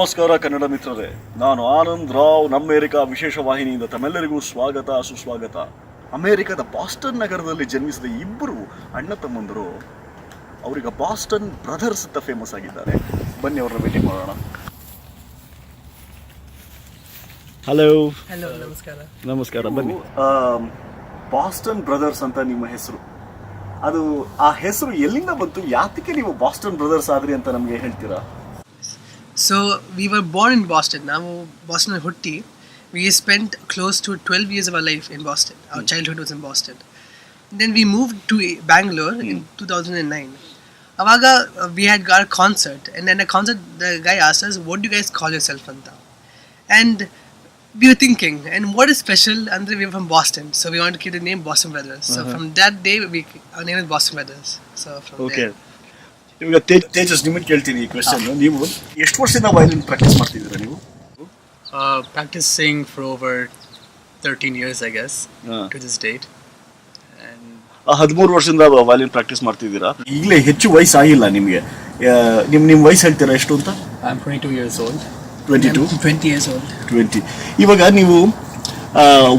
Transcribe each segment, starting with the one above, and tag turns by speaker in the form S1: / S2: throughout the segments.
S1: ನಮಸ್ಕಾರ ಕನ್ನಡ ಮಿತ್ರರೇ, ನಾನು ಆನಂದ್ ರಾವ್ ನಮ್ಮೆರಿಕಾ ವಿಶೇಷ ವಾಹಿನಿಯಿಂದ ತಮ್ಮೆಲ್ಲರಿಗೂ ಸ್ವಾಗತ ಸುಸ್ವಾಗತ. ಅಮೆರಿಕದ ಬಾಸ್ಟನ್ ನಗರದಲ್ಲಿ ಜನ್ಮಿಸಿದ ಇಬ್ಬರು ಅಣ್ಣ ತಮ್ಮಂದರು ಅವರೀಗ ಬಾಸ್ಟನ್ ಬ್ರದರ್ಸ್ ಅಂತ ಫೇಮಸ್ ಆಗಿದ್ದಾರೆ. ಬನ್ನಿ ಅವ್ರನ್ನ ಭೇಟಿ ಮಾಡೋಣ. ಹಲೋ.
S2: ಹಲೋ, ನಮಸ್ಕಾರ.
S1: ನಮಸ್ಕಾರ. ಬನ್ನಿ. ಬಾಸ್ಟನ್ ಬ್ರದರ್ಸ್ ಅಂತ ನಿಮ್ಮ ಹೆಸರು, ಅದು ಆ ಹೆಸರು ಎಲ್ಲಿಂದ ಬಂತು? ಯಾತಕ್ಕೆ ನೀವು ಬಾಸ್ಟನ್ ಬ್ರದರ್ಸ್ ಆದ್ರಿ ಅಂತ ನಮಗೆ ಹೇಳ್ತೀರಾ?
S2: So we were born in Boston. Now Boston hutti. We spent close to 12 years of our life in Boston. Our childhood was in Boston. Then we moved to Bangalore in 2009. Avaga we had got a concert, and then a concert the guy asked us, "What do you guys call yourself anta?" And we were thinking, and what is special? And we were from Boston, so we wanted to keep the name Boston Brothers. So from that day, our name is Boston Brothers. So from
S1: there. ಇವಾಗ ತೇಜಸ್ ನಿಮಗೆ ಕೇಳ್ತೀನಿ ಈ question. ನೀವು ಎಷ್ಟು ವರ್ಷದಿಂದ violin practice ಮಾಡ್ತಿದ್ದೀರಾ ನೀವು?
S3: Practicing for over 13 years, I guess, to this date. And
S1: 13 ವರ್ಷದಿಂದ ವಯಲಿನ್ ಪ್ರಾಕ್ಟೀಸ್ ಮಾಡ್ತಿದ್ದೀರಾ. ಈಗಲೇ ಹೆಚ್ಚು ವಯಸ್ಸು ಆಗಿಲ್ಲ ನಿಮಗೆ. ನಿಮ್ಮ ವಯಸ್ಸು ಹೇಳ್ತೀರಾ ಎಷ್ಟು ಅಂತ?
S3: I'm 22 years old.
S1: 22?
S2: 20 years old.
S1: 20. ಇವಾಗ ನೀವು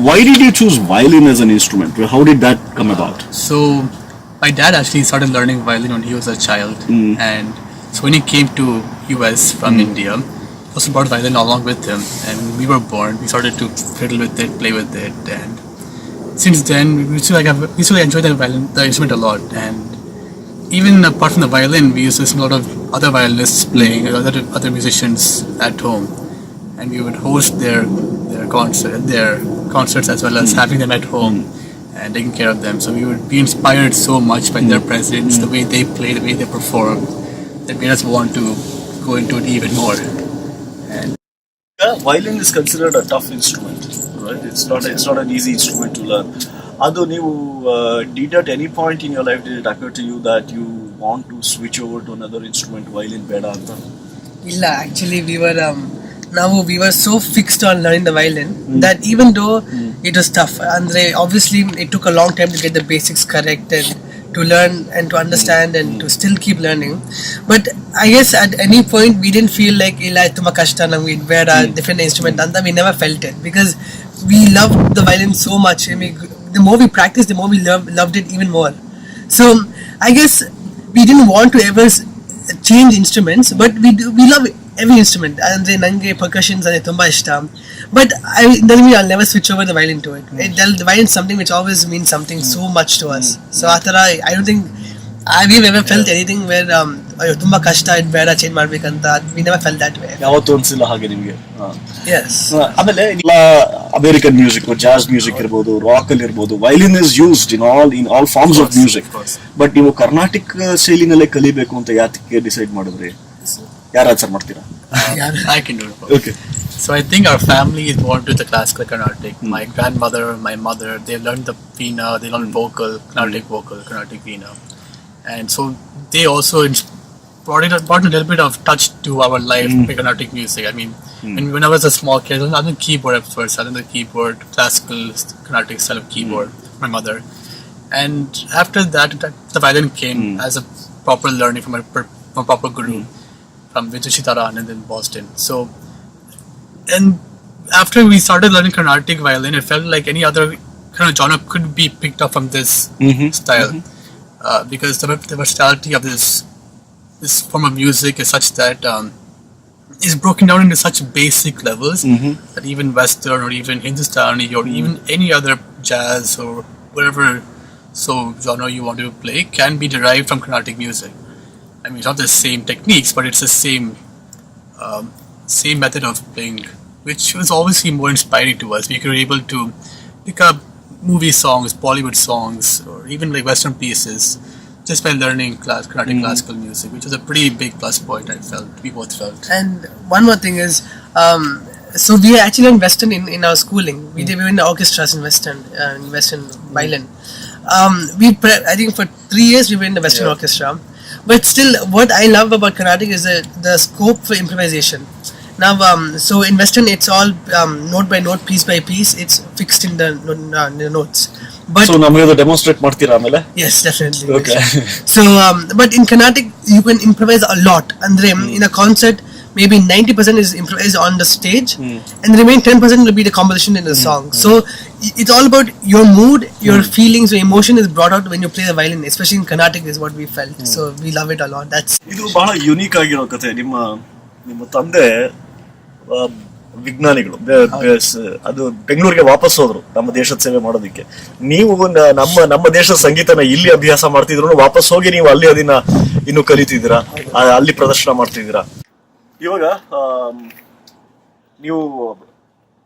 S1: why did you choose violin as an instrument? How did that come about?
S3: So my dad actually started learning violin when he was a child, and so when he came to US from India, he also brought violin along with him, and when we were born, we started to fiddle with it, play with it, and since then we used to enjoy the instrument a lot. And even apart from the violin, we used to listen to a lot of other violinists playing, other musicians at home, and we would host their concerts as well as having them at home and taking care of them. So we would be inspired so much by their presence, the way they play, the way they perform, that made us want to go into it even more. And
S1: violin is considered a tough instrument, right? It's not an easy instrument to learn. Ado ನೀವು did at any point in your life did it occur to you that you want to switch over to another instrument, violin beda anta?
S2: Illa, actually we were so fixed on learning the violin that even though it was tough, and obviously it took a long time to get the basics correct and to learn and to understand and to still keep learning. But I guess at any point we didn't feel like illa tuma kashta namge beda different instrument anta. We never felt it because we loved the violin so much. I mean, the more we practiced, the more we loved it even more. So I guess we didn't want to ever change instruments, but we love every instrument. Andre nange percussions ane tumba ishta, but I'll never switch over the violin to it. The violin is something which always means something so much to us. So atara I don't think we've ever felt anything where tumba kashta it beda change ಮಾಡ್ಬೇಕಂತ. We never felt that way.
S1: ಯಾವತ್ತೂ ಅನ್ಸಿಲ್ಲ ಹಾಗೆ ನಿಮಗೆ?
S2: Yes.
S1: ಆಮೇಲೆ American music, jazz music ಇರ್ಬೋದು, rock ಅಲ್ಲಿ ಇರ್ಬೋದು, violin is used in all forms of music. But ನೀವು ಕರ್ನಾಟಿಕ್ ಶೈಲಿನಲ್ಲೇ ಕಲಿಬೇಕು ಅಂತ ಯಾತಕ್ಕೆ ಡಿಸೈಡ್ ಮಾಡಿದ್ರಿ? ಯಾರು ಆನ್ಸರ್ ಮಾಡ್ತೀರಾ?
S3: I can do it.
S1: Okay.
S3: So I think our family is born to the classical Carnatic. My grandmother, my mother, they learned the veena, they learned vocal, Carnatic veena. And so they also brought a little bit of touch to our life with Carnatic music. I mean, when I was a small kid, I was on the keyboard at first. I was on the keyboard, classical Carnatic style of keyboard, my mother. And after that, the violin came as a proper learning from a proper guru from Vidushitara Anand in Boston. So, and after we started learning Carnatic violin, it felt like any other kind of genre could be picked up from this style. Because the versatility of this form of music is such that is broken down into such basic levels that even Western or even Hindustani or even any other jazz or whatever genre you want to play can be derived from Carnatic music. I mean, it's not the same techniques, but it's the same method of playing, which was obviously more inspiring to us. We were able to pick up movie songs, Bollywood songs, or even like Western pieces, just by learning Carnatic classical music, which was a pretty big plus point. We both felt. And
S2: one more thing is, so we actually learned Western in our schooling. We were in the orchestras in Western violin. I think for 3 years we were in the Western orchestra. But still, what I love about Carnatic is the scope for improvisation. Now, so in Western, it's all note by note, piece by piece. It's fixed in the notes. But
S1: so, namaga demonstrate ಮಾಡ್ತೀರಾ ಆಮೇಲೆ?
S2: Yes, definitely.
S1: Okay.
S2: So, but in Carnatic, you can improvise a lot. Andre, in a concert, maybe 90% is improvised on the stage, and the remaining 10% will be the composition in the song. So it's all about your mood, your feelings, your emotion is brought out when you play the violin, especially in Carnatic is what we felt. So we love it a lot. That's
S1: ಇದು ಬಹಳ unique ಆಗಿರೋ ಕಥೆ. ನಿಮ್ಮ ತಂದೆ ವಿಜ್ಞಾನಿಗಳು, ಅದು ಬೆಂಗಳೂರಿಗೆ ವಾಪಸ್ ಹೋದ್ರು ನಮ್ಮ ದೇಶದ ಸೇವೆ ಮಾಡೋದಿಕ್ಕೆ. ನೀವು ನಮ್ಮ ದೇಶದ ಸಂಗೀತನ ಇಲ್ಲಿ ಅಭ್ಯಾಸ ಮಾಡ್ತಿದ್ರು, ವಾಪಸ್ ಹೋಗಿ ನೀವು ಅಲ್ಲಿ ಅದನ್ನ ಇನ್ನು ಕಲಿತಿದ್ದೀರಾ, ಅಲ್ಲಿ ಪ್ರದರ್ಶನ ಮಾಡ್ತಿದ್ದೀರಾ. ಇವಾಗ ನೀವು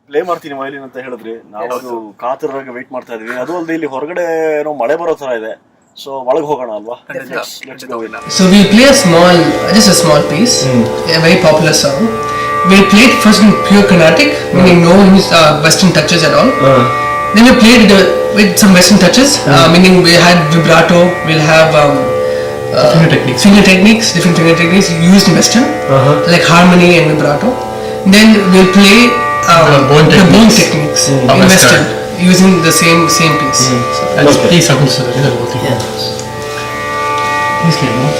S1: ಪ್ಲೇ ಮಾಡ್ತೀನಿ ವಯಲಿನ್ ಅಂತ ಹೇಳಿದ್ರಿ, ನಾವು ಅದು ಕಾತರವಾಗಿ ವೇಟ್ ಮಾಡ್ತಾ ಇದೀವಿ. ಅದು ಅಲ್ಲದೆ ಇಲ್ಲಿ ಹೊರಗಡೆ ಏನೋ ಮಳೆ ಬರೋ ತರ ಇದೆ, ಸೊ ಒಳಗೆ ಹೋಗೋಣ ಅಲ್ವಾ?
S2: So we play just a small piece, a very popular song. We played first in pure Carnatic, meaning no Western touches at all. Then we played with some Western touches, meaning we had vibrato, we'll have finger techniques, different finger techniques used in Western, like harmony and vibrato. Then we'll play the bone techniques in Western, using the same piece.
S3: Please come to the Please get more.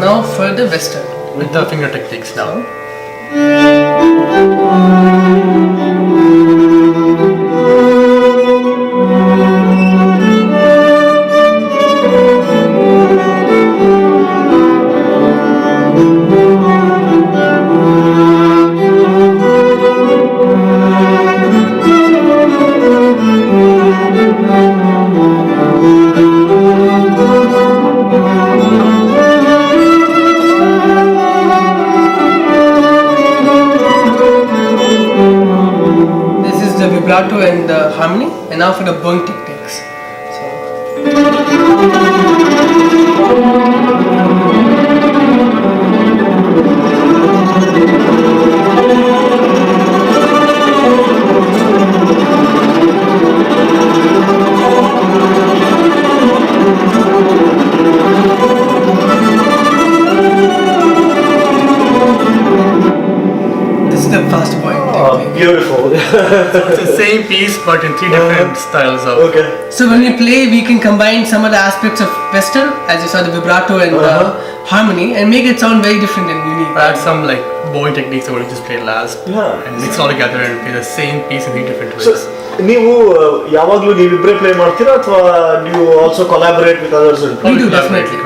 S2: Now for the Western.
S3: With the finger techniques now.
S2: Vibrato and the harmony, and now for the bone techniques. This is the fast point.
S1: Beautiful.
S3: So it's the same piece but in three different styles of.
S1: Okay.
S2: So when we play, we can combine some of the aspects of Western, as you saw the vibrato and the harmony, and make it sound very different and unique.
S3: Add some like bowing techniques that we just played last, and mix all together and play the same piece in three different ways.
S1: So, ನೀವು ಯಾವಾಗಲೂ ನೀವಿಬ್ಬರೇ play ಮಾಡ್ತೀರಾ ಅಥವಾ ನೀವು also collaborate with others?
S2: We do definitely.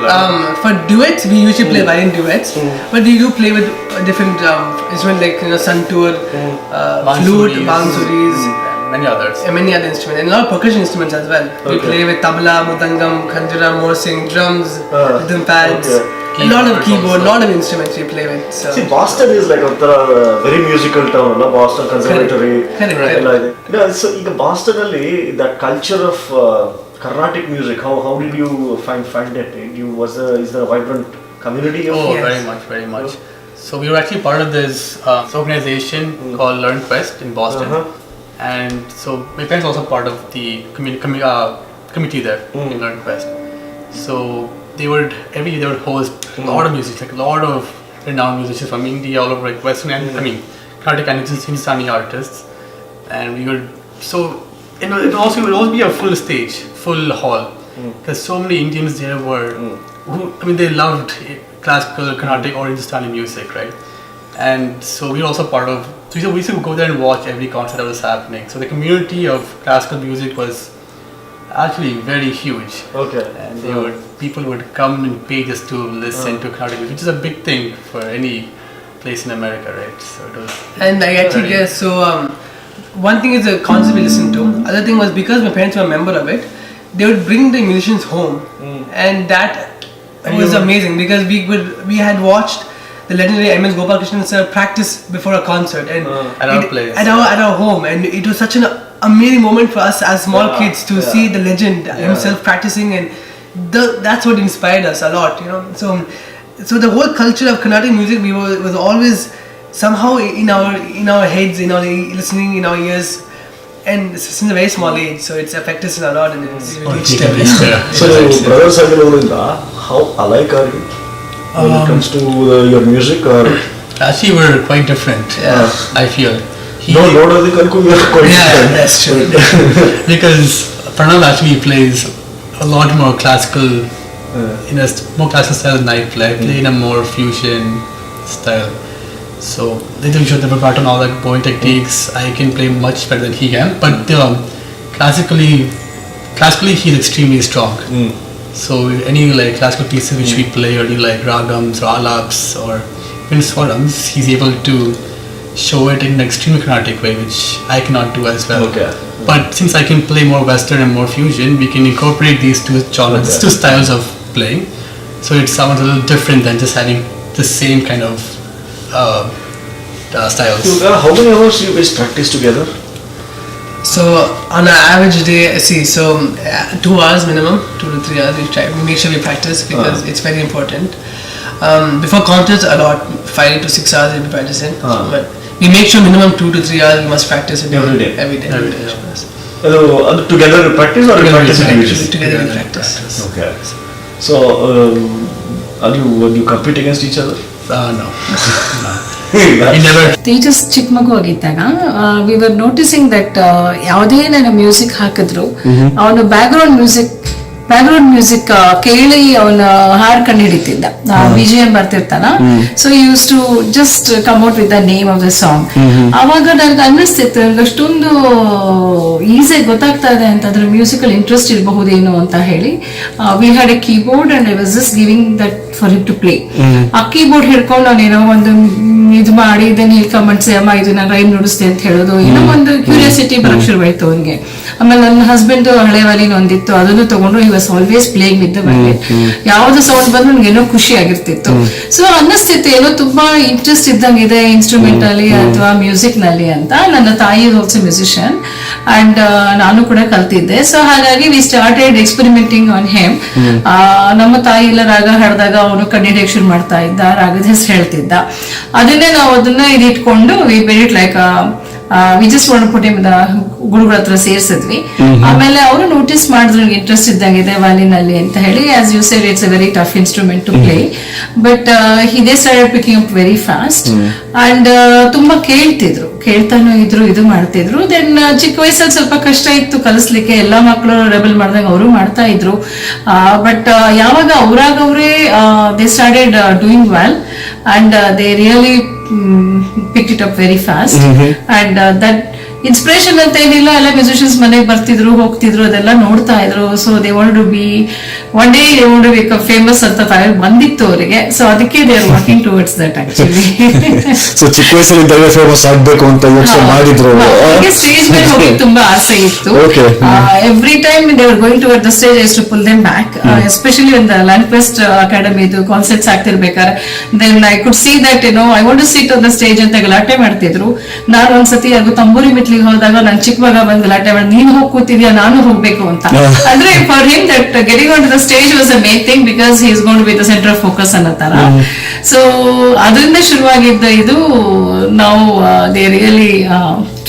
S2: For duets, we usually play violin duets, but we do play with different instruments like santur, flute, bansuris,
S3: many others,
S2: and many other instruments, and a lot of percussion instruments as well. We play with tabla, mudangam, khanjura, morsing, drums, rhythm pads. A lot of keyboard, a lot of instruments we play with. So.
S1: See, Boston is like a very musical town, no? Boston Conservatory.
S2: Correct.
S1: So, in Boston, that culture of Carnatic music, how did you find it? Is there a vibrant community?
S3: Yes. Very much. So we were actually part of this organization called Learn Quest in Boston, and so my parents also part of the committee there in Learn Quest. So every year they would host a lot of music, like a lot of renowned musicians from India, all over like Western and Carnatic and Hindustani artists, and we would it would also be a full stage, full hall, because so many Indians there were they loved classical, Carnatic or Hindustani music, right? And so we were also part of. So we used to go there and watch every concert that was happening. So the community of classical music was actually very huge.
S1: Okay.
S3: And people would come and pay just to listen to Carnatic music, which is a big thing for any place in America, right? So it was.
S2: And I actually guess so. One thing is the concert we listened to. Other thing was because my parents were a member of it, they would bring the musicians home, and that was amazing because we had watched the legendary MS Gopalakrishnan sir practice before a concert, and
S3: At our place.
S2: at our home, and it was such an amazing moment for us as small kids to see the legend himself practicing, and that's what inspired us a lot, you know. So the whole culture of Carnatic music was always somehow in our heads, in our listening, in our ears, and since a very small age, so it's affected us a lot, and it's reached everywhere.
S1: So brothers ಆಗಿರೋದ್ರಿಂದ how alike are you when it comes to your music, or
S3: Actually, we're quite different. I feel.
S1: ನೋಡೋದಕ್ಕೆ ಅನ್ಕೊಂಡು quite different.
S2: That's true.
S3: Because Pranav actually plays a lot more classical, in a more classical style than I play. I play in a more fusion style. So they think should have forgotten all that bowing techniques. I can play much better than he can. But classically he's extremely strong. So any like classical pieces which we play, or do like ragams or alaps or even swarams, he's able to show it in an extremely Carnatic way, which I cannot do as well.
S1: Okay.
S3: But since I can play more Western and more fusion, we can incorporate these two genres, two styles of playing. So it sounds a little different than just having the same kind of styles.
S1: How many hours you guys practice together?
S2: So on an average day, 2 hours minimum, 2 to 3 hours. We make sure we practice because it's very important. Before concerts, a lot, 5 to 6 hours we'll be practicing. But we make sure minimum 2 to 3 hours we must practice it
S1: Every day.
S2: Every day.
S1: Together you practice, or you practice individually?
S2: Together we practice.
S1: Okay. So do you compete against each other?
S3: No. We never.
S4: Tejas ಚಿಕ್ಕ ಮಗು ಆಗಿದ್ದಾಗ we were noticing that ಯಾವುದೇ ನನ್ನ music ಹಾಕಿದ್ರು ಅವನು background music ಕೇಳಿ ಅವನ ಹಾಡ್ ಕಂಡು ಹಿಡಿತಿದ್ದ BGM ಬರ್ತಿರ್ತಾನ. So use to just come out with the name of the song. ಅವಾಗ ನನಗೆ ಅನ್ನಿಸ್ತಿತ್ತು ನನಗೆ ಅಷ್ಟೊಂದು ಈಸಿಯಾಗಿ ಗೊತ್ತಾಗ್ತಾ ಇದೆ ಅಂತಂದ್ರೆ ಮ್ಯೂಸಿಕಲ್ ಇಂಟ್ರೆಸ್ಟ್ ಇರಬಹುದೇನೋ ಅಂತ ಹೇಳಿ we had a keyboard and I was just giving that for him to play. ಆ ಕೀಬೋರ್ಡ್ ಹಿಡ್ಕೊಂಡು ಅವನೇನೋ ಒಂದು ಇದು ಮಾಡಿ ಇದನ್ನ ಹೇಳ್ಕೊಂಬಂಡ್ಸಿ ಅಮ್ಮ ಇದು ನಾನು ರೈಮ್ ನುಡಿಸ್ತೆ ಅಂತ ಹೇಳೋದು, ಏನೋ ಒಂದು ಕ್ಯೂರಿಯಾಸಿಟಿ ಬರಕ್ ಶುರುವಾಯ್ತು ಅವನಿಗೆ. ಆಮೇಲೆ ನನ್ನ ಹಸ್ಬೆಂಡ್ ಹಳೆ ವಾಲಿನ ಒಂದಿತ್ತು, ಅದನ್ನು ತಗೊಂಡು he was always playing with the violin. ಯಾವ್ದು ಸೌಂಡ್ ಬಂದು ನನಗೆ ಏನೋ ಖುಷಿ ಆಗಿರ್ತಿತ್ತು. ಸೊ ಅನ್ನಿಸ್ತಿತ್ತು ಏನೋ ತುಂಬಾ ಇಂಟ್ರೆಸ್ಟ್ ಇದ್ದಂಗಿದೆ ಇನ್ಸ್ಟ್ರೂಮೆಂಟ್ ಅಲ್ಲಿ ಅಥವಾ ಮ್ಯೂಸಿಕ್ ನಲ್ಲಿ ಅಂತ. ನನ್ನ ತಾಯಿ ಇಸ್ ಆಲ್ಸೋ ಮ್ಯೂಸಿಷಿಯನ್ ಅಂಡ್ ನಾನು ಕೂಡ ಕಲ್ತಿದ್ದೆ. ಸೊ ಹಾಗಾಗಿ ವಿ ಸ್ಟಾರ್ಟೆಡ್ ಎಕ್ಸ್ಪೆರಿಮೆಂಟಿಂಗ್ ಆನ್ ಹೇಮ್. ನಮ್ಮ ತಾಯಿ ಎಲ್ಲ ರಾಗ ಹಾಡಿದಾಗ ಅವನು ಕಂಡಿಡಿಯಕ್ಕೆ ಶುರು ಮಾಡ್ತಾ ಇದ್ದ, ರಾಗದ ಹೆಸರು ಹೇಳ್ತಿದ್ದ. ಅದನ್ನೇ ನಾವು ಅದನ್ನ ಇಟ್ಕೊಂಡು we made it like we just want to put him ಗುರುಗಳ ಹತ್ರ ಸೇರ್ಸಿದ್ವಿ. ಆಮೇಲೆ ಅವರು ನೋಟಿಸ್ ಮಾಡಿದ್ರು ನನಗೆ ಇಂಟ್ರೆಸ್ಟ್ ಇದ್ದಂಗಿದೆ ವಾಲಿನ್ ಅಲ್ಲಿ ಅಂತ ಹೇಳಿ. As you said it's a very tough instrument to play, but they started picking up very fast and ತುಂಬಾ ಕೇಳ್ತಾನು ಇದ್ರು, ಇದು ಮಾಡ್ತಿದ್ರು. ದೆನ್ ಚಿಕ್ಕ ವಯಸ್ಸಲ್ಲಿ ಸ್ವಲ್ಪ ಕಷ್ಟ ಇತ್ತು ಕಲಿಸ್ಲಿಕ್ಕೆ, ಎಲ್ಲಾ ಮಕ್ಕಳು ರೆಬಲ್ ಮಾಡಿದಾಗ ಅವರು ಮಾಡ್ತಾ ಇದ್ರು. ಬಟ್ ಯಾವಾಗ ಅವರಾಗ ಅವರೇ they started doing well and they really picked it up very fast. And that inspiration ಅಂತ ಏನಿಲ್ಲ, ಎಲ್ಲ ಮ್ಯೂಸಿಷಿಯನ್ಸ್ ಮನೆಗೆ ಬರ್ತಿದ್ರು ಹೋಗ್ತಿದ್ರು, ಅದೆಲ್ಲ ನೋಡ್ತಾ ಇದ್ರು. So they want to be one day they want to become famous ಅಂತ ಬಂದಿತ್ತು ಅವರಿಗೆ. ಸೊ ಅದಕ್ಕೆ they are working towards that actually.
S1: So ಚಿಕ್ಕ ವಯಸ್ಸಲ್ಲಿ ಫೇಮಸ್ ಆಗ್ಬೇಕು ಅಂತ ಯೋಚನೆ ಮಾಡಿದ್ರು.
S4: ಸ್ಟೇಜ್ ಮೇಲೆ ಹೋಗಿ ತುಂಬಾ ಆಸೆ ಇತ್ತು. Every time they are going toward the stage eyes to pull them back, especially when the ಲ್ಯಾಂಡ್ಕ್ವೆಸ್ಟ್ ಅಕಾಡೆಮಿದು ಕಾನ್ಸರ್ಟ್ಸ್ ಆಗ್ತಿರ್ಬೇಕಾದ್ರೆ then I could see that I want to sit on the stage ಅಂತ ಗಲಾಟೆ ಮಾಡ್ತಿದ್ರು. ನಾನು ಒಂದ್ಸತಿ ಅದು ತಂಬೂರಿ ಹೋದಾಗ ನನ್ ಚಿಕ್ಕ ಮಗ ಬಂದು ಗಲಾಟೆ ಮಾಡಿ ನೀನು ಹೋಗಿ ಕೂತಿದ್ಯಾ ನಾನು ಹೋಗ್ಬೇಕು ಅಂತ. ಅಂದ್ರೆ for him that getting on to the stage was a main thing because he is going to be the centre of focus ಅನ್ನೋ ತರ. ಸೊ ಅದರಿಂದ ಶುರುವಾಗಿದ್ದ ಇದು ನಾವು they really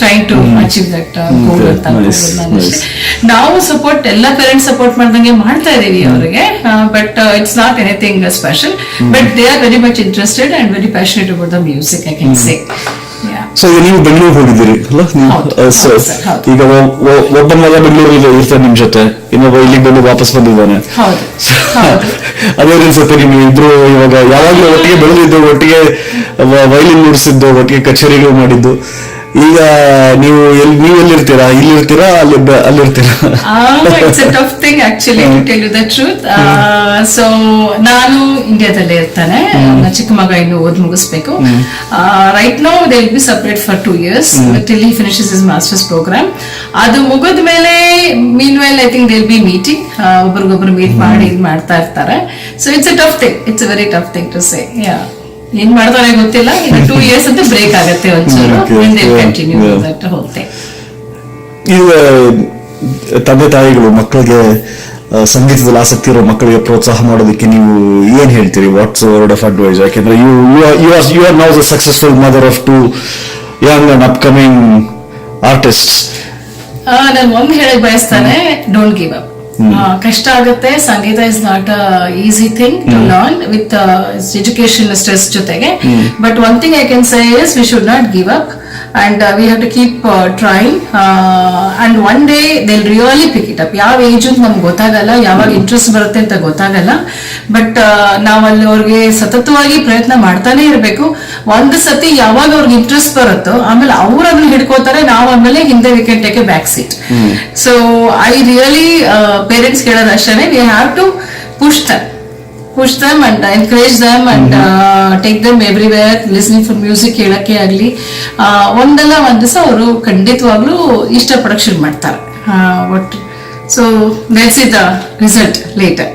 S4: trying to achieve that goal ಅಂತ. ನಾವು ಸಪೋರ್ಟ್ ಎಲ್ಲ parents support ಮಾಡ್ದಂಗೆ ಮಾಡ್ತಾ ಇದೀವಿ ಅವರಿಗೆ, but it's not anything special, but they are very much interested and very passionate about the music I can say.
S1: So ಈಗ ನೀವು ಬೆಂಗಳೂರು ಹೋಗಿದ್ದೀರಿ ಅಲ್ಲ, ಈಗ ಒಬ್ಬ ಮಗ ಬೆಂಗಳೂರಲ್ಲಿ ಇರ್ತಾರೆ ನಿಮ್ ಜೊತೆ, ಇನ್ನೊಬ್ಬ ಇಲ್ಲಿಗೆ ಬಂದು ವಾಪಸ್ ಬಂದಿದ್ದಾನೆ. ಅದೇ ಅನ್ಸುತ್ತೆ ನಿಮ್ಗೆ ಇಬ್ರು ಇವಾಗ ಯಾವಾಗ್ಲೂ ಒಟ್ಟಿಗೆ ಬೆಳೆದಿದ್ದು, ಒಟ್ಟಿಗೆ ವೈಲಿನ್ ನುಡಿಸಿದ್ದು, ಒಟ್ಟಿಗೆ ಕಚೇರಿಗಳು ಮಾಡಿದ್ದು. ಈಗ ನೀವು ಎಲ್ಲಿರ್ತೀರಾ, ಇಲ್ಲಿರ್ತೀರಾ ಅಲ್ಲಿರ್ತೀರಾ?
S4: It's a tough thing actually to tell you the truth. So ನಾನು ಇಂಡಿಯಾದಲ್ಲೇ ಇರ್ತಾನೆ, ಚಿಕ್ಕ ಮಗ ಇನ್ನು ಓದ್ ಮುಗಿಸ್ಬೇಕು. Right now they will be separate for 2 years till he finishes his masters programme. ಅದು ಮುಗಿದ ಮೇಲೆ mean well I think they will be meeting, ಒಬ್ರಿಗೊಬ್ರು ಮೀಟ್ ಮಾಡಿ ಇದು ಮಾಡ್ತಾ ಇರ್ತಾರೆ. So it's a tough thing, it's a very tough thing to ಸೇ. ಏನ್ ಮಾಡ್ತಾರೆ ಗೊತ್ತಿಲ್ಲ. ಇನ್ನು 2 years ಅಂತ ಬ್ರೇಕ್ ಆಗುತ್ತೆ ಒಂಚೂರು. Continue that whole thing.
S1: ಈಗ ತಂದೆ ತಾಯಿಗಳು ಮಕ್ಕಳಿಗೆ ಸಂಗೀತದಲ್ಲಿ ಆಸಕ್ತಿ ಇರೋ ಮಕ್ಕಳಿಗೆ ಪ್ರೋತ್ಸಾಹ ಮಾಡೋದಕ್ಕೆ ನೀವು ಏನ್ ಹೇಳ್ತೀರಿ? What's word of advice? ಯಾಕೆಂದ್ರೆ you are now the successful mother of 2 young and upcoming artists.
S4: ನಾನು ಒಂದು ಹೇಳಕ್ ಬಯಸ್ತಾನೆ, ಡೋಂಟ್ ಗಿವ್ ಅಪ್. ಕಷ್ಟ ಆಗುತ್ತೆ. ಸಂಗೀತ is not easy thing to learn with education stress ಜೊತೆಗೆ. But one thing I can say is we should not give up and we have to keep trying and one day they'll really pick it up. ಯಾವ age ಅಂತ ನಮ್ಗೆ ಗೊತ್ತಾಗಲ್ಲ, ಯಾವಾಗ interest ಬರುತ್ತೆ ಅಂತ ಗೊತ್ತಾಗಲ್ಲ. But ನಾವಲ್ಲಿ ಅವ್ರಿಗೆ ಸತತವಾಗಿ ಪ್ರಯತ್ನ ಮಾಡ್ತಾನೆ ಇರಬೇಕು. ಒಂದು ಸತಿ ಯಾವಾಗ ಅವ್ರಿಗೆ ಇಂಟ್ರೆಸ್ಟ್ ಬರುತ್ತೋ ಆಮೇಲೆ ಅವ್ರು ಅದನ್ನ ಹಿಡ್ಕೋತಾರೆ, ನಾವು ಆಮೇಲೆ ಹಿಂದೆ we can take a back seat. So I really parents ಕೇಳೋದು ಅಷ್ಟೇ, we have to push them and encourage them and take them everywhere. Listening for music ಕೇಳಕ್ಕೆ ಆಗಲಿ, ಒಂದಲ್ಲ ಒಂದು ದಿವಸ ಅವರು ಖಂಡಿತವಾಗ್ಲೂ ಇಷ್ಟಪಡಕ್ಕೆ ಶುರು ಮಾಡ್ತಾರೆ. But so let's see the result later.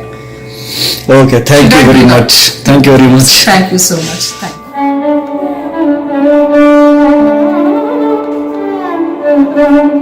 S1: Okay, thank you very much. Thank you very much.
S4: Thank you so much. Thank you.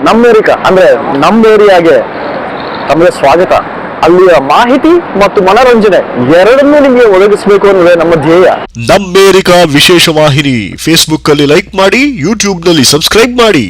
S1: ನಮ್ಮೇರಿಕಾ ಅಂದ್ರೆ ನಮ್ಮ ಏರಿಯಾಗೆ ತಮಗೆ ಸ್ವಾಗತ. ಅಲ್ಲಿಯ ಮಾಹಿತಿ ಮತ್ತು ಮನೋರಂಜನೆ ಎರಡನ್ನೂ ನಿಮಗೆ ಒದಗಿಸಬೇಕು ಅನ್ನೋದೇ ನಮ್ಮ ಧ್ಯೇಯ. ನಮ್ಮೇರಿಕಾ ವಿಶೇಷ ವಾಹಿನಿ ಫೇಸ್ಬುಕ್ ಅಲ್ಲಿ ಲೈಕ್ ಮಾಡಿ, ಯೂಟ್ಯೂಬ್ ನಲ್ಲಿ ಸಬ್ಸ್ಕ್ರೈಬ್ ಮಾಡಿ.